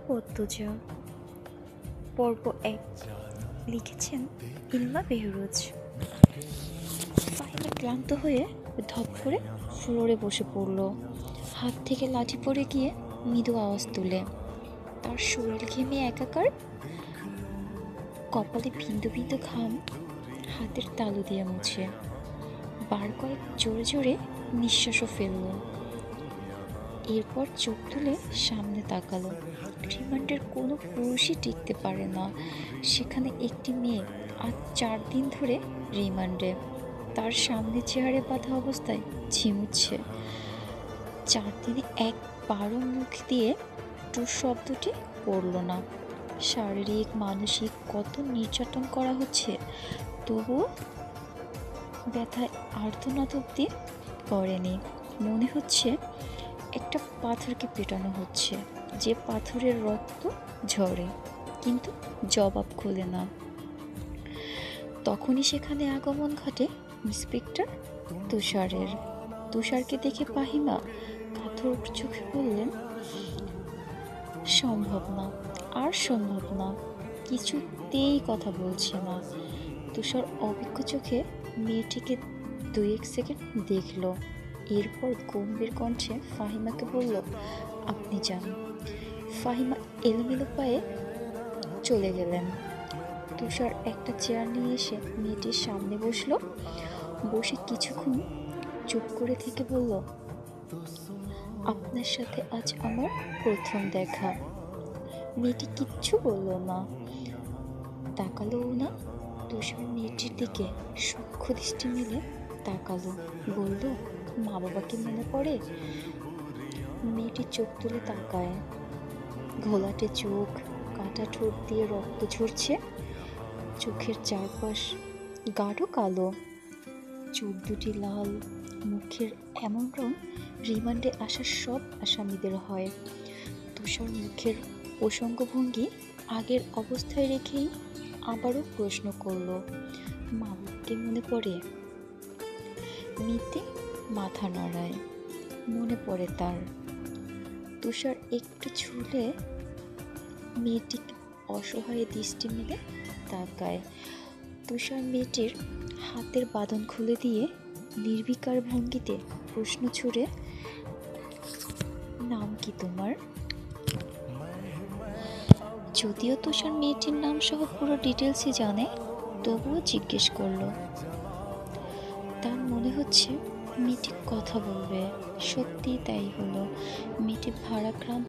পদ্মজা পর্ব ১ লিখেছেন ইলমা বেহরোজ। ফাহিমা ক্লান্ত হয়ে ধপ করে ফ্লোরে বসে পড়ল। হাত থেকে লাঠি পড়ে গিয়ে মৃদু আওয়াজ তুলে। তার শরীর ঘেমে একাকার, কপালে বিন্দু বিন্দু ঘাম হাতের তালু দিয়ে মুছে। বার কয়েক জোরে জোরে নিঃশ্বাসও ফেলল। এরপর চোখ তুলে সামনে তাকালো। রিমান্ডের কোনো পুরুষই টিকতে পারে না সেখানে। একটি মেয়ে আজ ৪ দিন ধরে রিমান্ডে, তার সামনে চেয়ারে বাঁধা অবস্থায় ঝিমুচ্ছে। ৪ দিনে একবারও মুখ দিয়ে টু শব্দটি পড়ল না। শারীরিক মানসিক কত নির্যাতন করা হচ্ছে, তবুও ব্যথায় আর্তনাদ অব্দি করেনি। মনে হচ্ছে একটা পাথরকে পেটানো হচ্ছে, যে পাথরের রক্ত ঝরে কিন্তু জবাব খোলে না। তখনই সেখানে আগমন ঘটে ইন্সপেক্টর তুষারের। তুষারকে দেখে ফাহিমা কাতর চোখে বললেন, সম্ভব না, আর সম্ভব না, কিছুতেই কথা বলছে না। তুষার অভিজ্ঞ চোখে মেয়েটিকে ২-১ সেকেন্ড দেখল, এরপর গম্ভীর কণ্ঠে ফাহিমাকে বলল, আপনি যান। ফাহিমা এলোমেলো পায়ে চলে গেলেন। তুষার একটা চেয়ার নিয়ে এসে মেয়েটির সামনে বসল। বসে কিছুক্ষণ চুপ করে থেকে বলল, আপনার সাথে আজ আমার প্রথম দেখা। মেয়েটি কিচ্ছু বলল না, তাকালোও না। তুষার মেয়েটির দিকে সূক্ষ্ম দৃষ্টি মেলে তাকালো, বলল, মা বাবাকে মনে পড়ে? মেয়েটি চোখ তুলে তাকায়। ঘোলাটে চোখ, কাটা ঠোঁট দিয়ে রক্ত ঝরছে। চোখের চারপাশ গাঢ় কালো, চোখ দুটি লাল। মুখের এমন রং রিমান্ডে আসা সব আসামিদের হয়। তুষার মুখের প্রসঙ্গভঙ্গি আগের অবস্থায় রেখেই আবারও প্রশ্ন করল, মা বাবাকে মনে পড়ে? মেয়েটি মাথা নাড়ায়, মনে পড়ে তার। তুষার একটু ঝুলে মেয়েটিকে অসহায় দৃষ্টি মেলে তাকায়। তুষার মেয়েটির হাতের বাঁধন খুলে দিয়ে নির্বিকার ভঙ্গিতে প্রশ্ন ছুড়ে, নাম কি তোমার? যদিও তুষার মেয়েটির নাম সহ পুরো ডিটেলসই জানে, তবুও জিজ্ঞেস করলো। তার মনে হচ্ছে মেয়েটি কথা বলবে। সত্যি তাই হলো। মেয়েটি ভারাক্রান্ত